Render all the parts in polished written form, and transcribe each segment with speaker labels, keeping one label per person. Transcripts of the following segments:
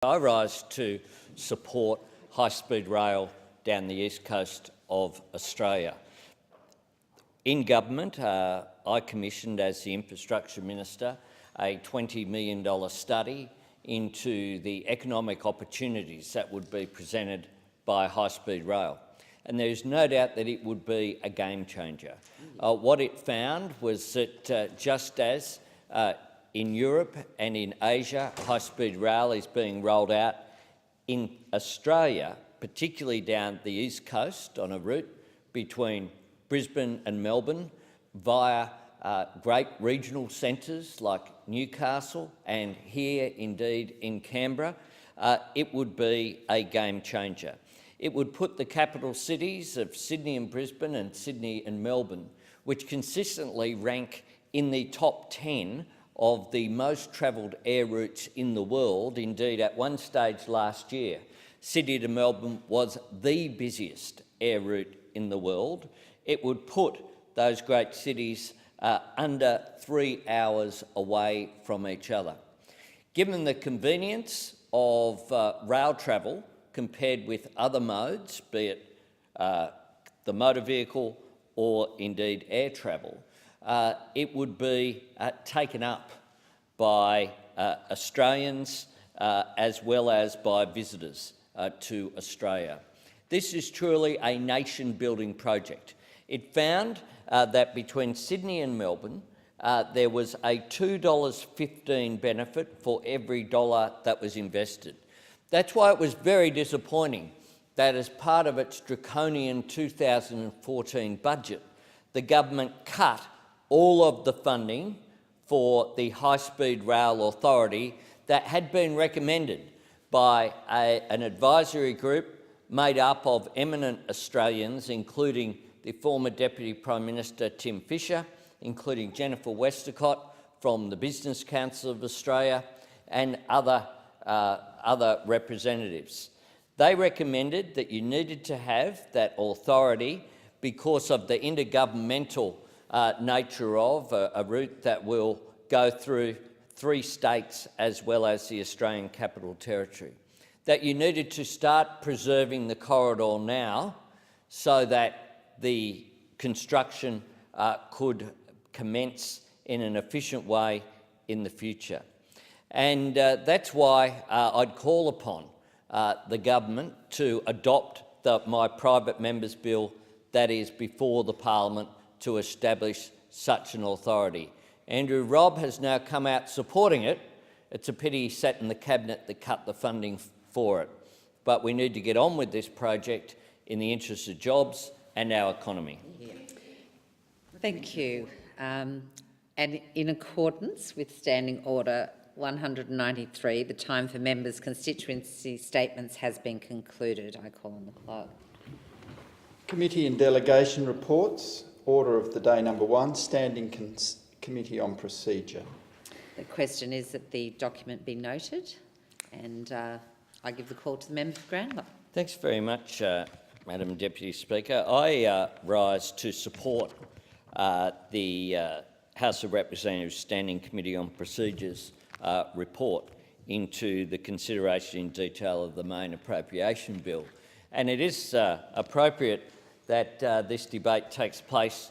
Speaker 1: I rise to support high-speed rail down the east coast of Australia. In government, I commissioned, as the Infrastructure Minister, a $20 million study into the economic opportunities that would be presented by high-speed rail. And there's no doubt that it would be a game changer. What it found was that just as in Europe and in Asia, high-speed rail is being rolled out in Australia, particularly down the east coast on a route between Brisbane and Melbourne via great regional centres like Newcastle and here indeed in Canberra, it would be a game changer. It would put the capital cities of Sydney and Brisbane and Sydney and Melbourne, which consistently rank in the top 10 of the most travelled air routes in the world. Indeed, at one stage last year, Sydney to Melbourne was the busiest air route in the world. It would put those great cities under 3 hours away from each other. Given the convenience of rail travel compared with other modes, be it the motor vehicle or indeed air travel, it would be taken up by Australians as well as by visitors to Australia. This is truly a nation-building project. It found that between Sydney and Melbourne, there was a $2.15 benefit for every dollar that was invested. That's why it was very disappointing that as part of its draconian 2014 budget, the government cut all of the funding for the High-Speed Rail Authority that had been recommended by an advisory group made up of eminent Australians, including the former Deputy Prime Minister Tim Fischer, including Jennifer Westacott from the Business Council of Australia and other representatives. They recommended that you needed to have that authority because of the intergovernmental nature of a route that will go through 3 states as well as the Australian Capital Territory. That you needed to start preserving the corridor now so that the construction could commence in an efficient way in the future. And that's why I'd call upon the government to adopt my private member's bill that is before the Parliament to establish such an authority. Andrew Robb has now come out supporting it. It's a pity he sat in the cabinet that cut the funding for it. But we need to get on with this project in the interest of jobs and our economy.
Speaker 2: Yeah. Thank you. And in accordance with Standing Order 193, the time for members' constituency statements has been concluded. I call on the clerk.
Speaker 3: Committee and delegation reports. Order of the day number 1, Standing Committee on Procedure.
Speaker 2: The question is that the document be noted, and I give the call to the member for Grandler.
Speaker 1: Thanks very much, Madam Deputy Speaker. I rise to support the House of Representatives Standing Committee on Procedures report into the consideration in detail of the main appropriation bill. And it is appropriate that this debate takes place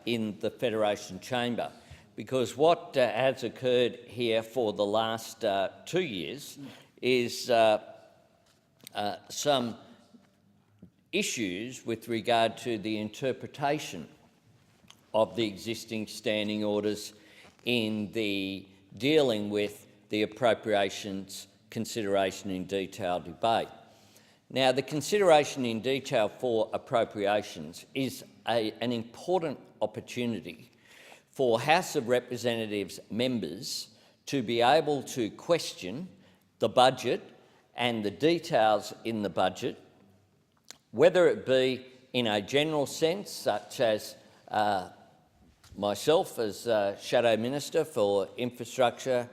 Speaker 1: in the Federation Chamber, because what has occurred here for the last 2 years is some issues with regard to the interpretation of the existing standing orders in the dealing with the appropriations consideration in detail debate. Now, the consideration in detail for appropriations is an important opportunity for House of Representatives members to be able to question the budget and the details in the budget, whether it be in a general sense, such as myself as Shadow Minister for Infrastructure,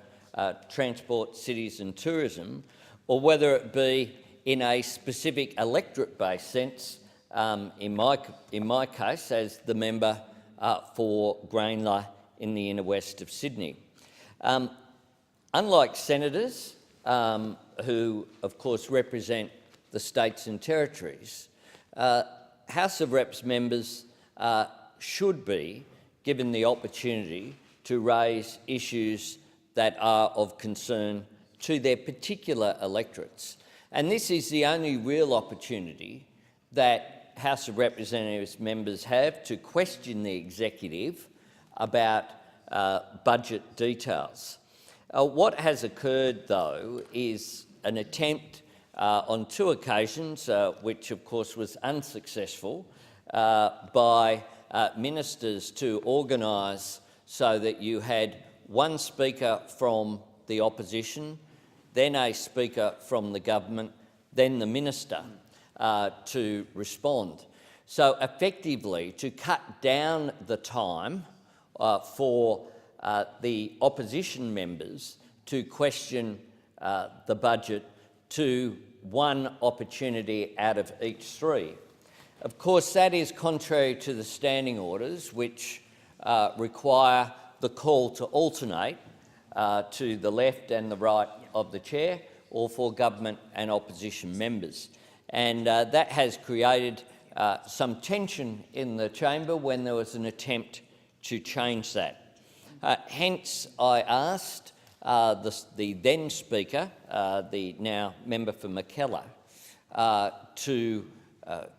Speaker 1: Transport, Cities and Tourism, or whether it be in a specific electorate-based sense, in my case as the member for Grayndler in the inner west of Sydney. Unlike senators, who of course represent the states and territories, House of Reps members should be given the opportunity to raise issues that are of concern to their particular electorates. And this is the only real opportunity that House of Representatives members have to question the executive about budget details. What has occurred, though, is an attempt on 2 occasions, which of course was unsuccessful, by ministers to organise so that you had one speaker from the opposition, then a speaker from the government, then the minister to respond. So effectively, to cut down the time for the opposition members to question the budget to one opportunity out of each 3. Of course, that is contrary to the standing orders, which require the call to alternate to the left and the right of the chair, or for government and opposition members. And that has created some tension in the chamber when there was an attempt to change that. Hence, I asked the then Speaker, the now member for Mackellar, to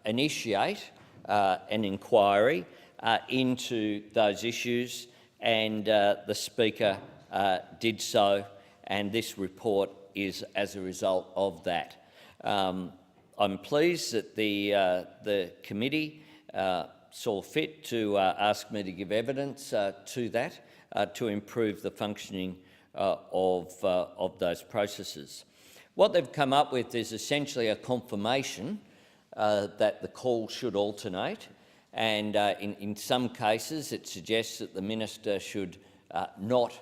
Speaker 1: initiate an inquiry into those issues, and the Speaker did so, and this report is as a result of that. I'm pleased that the committee saw fit to ask me to give evidence to that, to improve the functioning of those processes. What they've come up with is essentially a confirmation that the call should alternate, and in some cases it suggests that the minister should not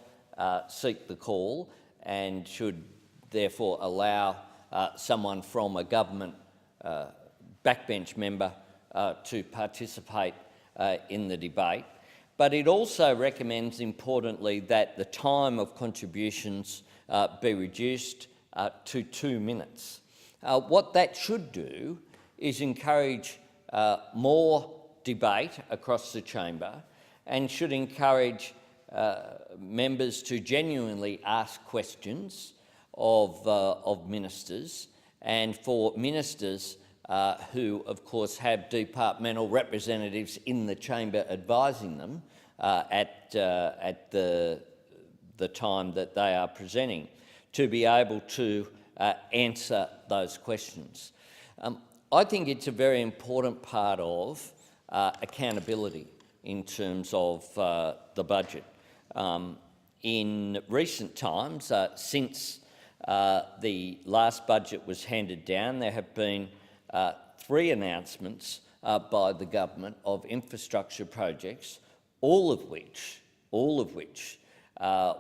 Speaker 1: seek the call and should therefore allow someone from a government backbench member to participate in the debate. But it also recommends, importantly, that the time of contributions be reduced to 2 minutes. What that should do is encourage more debate across the chamber, and should encourage members to genuinely ask questions of ministers, and for ministers who, of course, have departmental representatives in the chamber advising them at the time that they are presenting, to be able to answer those questions. I think it's a very important part of accountability in terms of the budget. In recent times, since the last budget was handed down, there have been 3 announcements by the government of infrastructure projects, all of which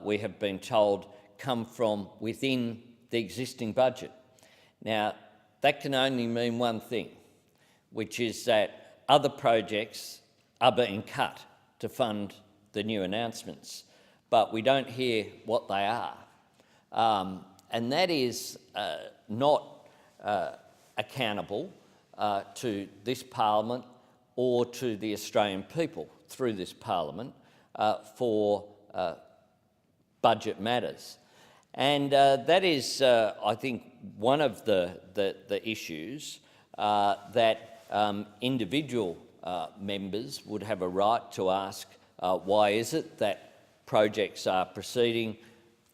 Speaker 1: we have been told come from within the existing budget. Now, that can only mean one thing, which is that other projects are being cut to fund the new announcements, but we don't hear what they are. And that is not accountable to this parliament or to the Australian people through this parliament for budget matters. And that is, I think, one of the issues that individual members would have a right to ask, why is it that projects are proceeding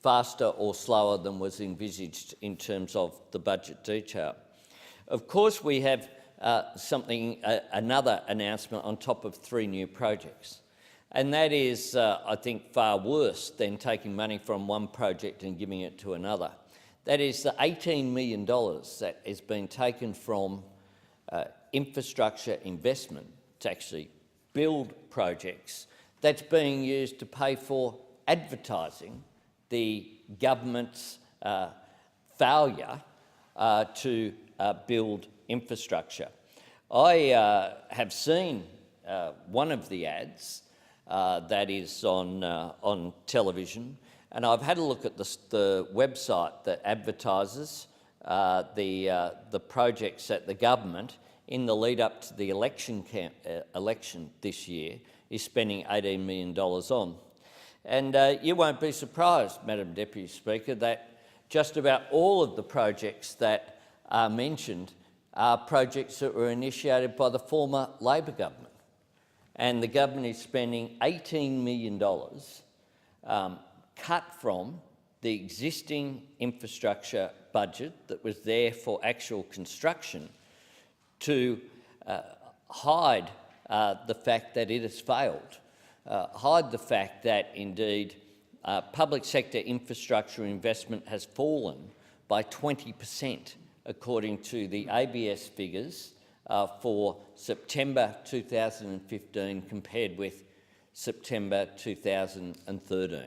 Speaker 1: faster or slower than was envisaged in terms of the budget detail. Of course, we have another announcement on top of 3 new projects. And that is, I think, far worse than taking money from one project and giving it to another. That is the $18 million that has been taken from infrastructure investment to actually build projects, that's being used to pay for advertising the government's failure to build infrastructure. I have seen one of the ads that is on television, And I've had a look at the website that advertises the projects that the government, in the lead up to the election this year, is spending $18 million on. And you won't be surprised, Madam Deputy Speaker, that just about all of the projects that are mentioned are projects that were initiated by the former Labor government. And the government is spending $18 million cut from the existing infrastructure budget that was there for actual construction to hide the fact that it has failed, hide the fact that indeed public sector infrastructure investment has fallen by 20%, according to the ABS figures for September 2015 compared with September 2013.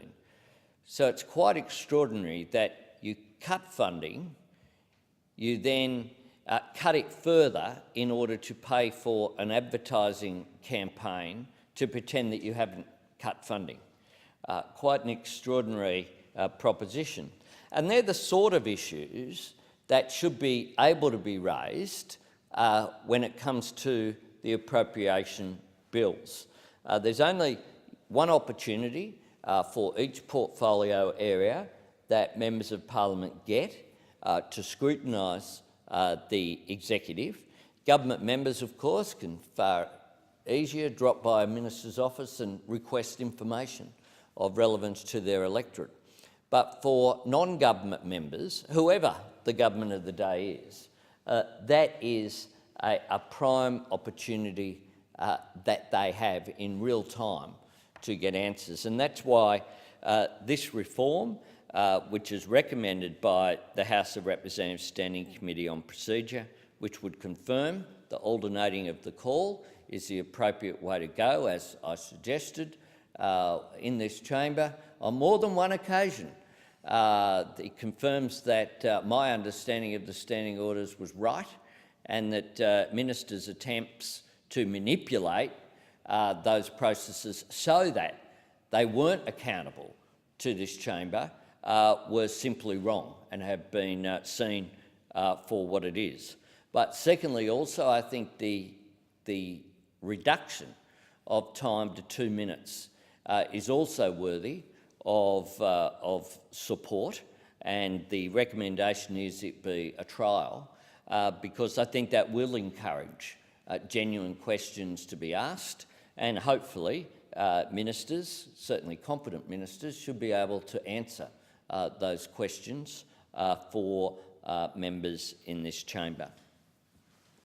Speaker 1: So it's quite extraordinary that you cut funding, you then cut it further in order to pay for an advertising campaign to pretend that you haven't cut funding. Quite an extraordinary proposition. And they're the sort of issues that should be able to be raised when it comes to the appropriation bills. There's only one opportunity for each portfolio area that members of parliament get to scrutinise the executive. Government members, of course, can far easier drop by a minister's office and request information of relevance to their electorate. But for non-government members, whoever the government of the day is, that is a prime opportunity that they have in real time to get answers. And that's why this reform, which is recommended by the House of Representatives Standing Committee on Procedure, which would confirm the alternating of the call is the appropriate way to go, as I suggested in this chamber on more than one occasion. It confirms that my understanding of the standing orders was right, and that ministers' attempts to manipulate those processes so that they weren't accountable to this chamber were simply wrong and have been seen for what it is. But secondly, also, I think the reduction of time to 2 minutes is also worthy of support, and the recommendation is it be a trial, because I think that will encourage genuine questions to be asked, and hopefully ministers, certainly competent ministers, should be able to answer those questions for members in this chamber.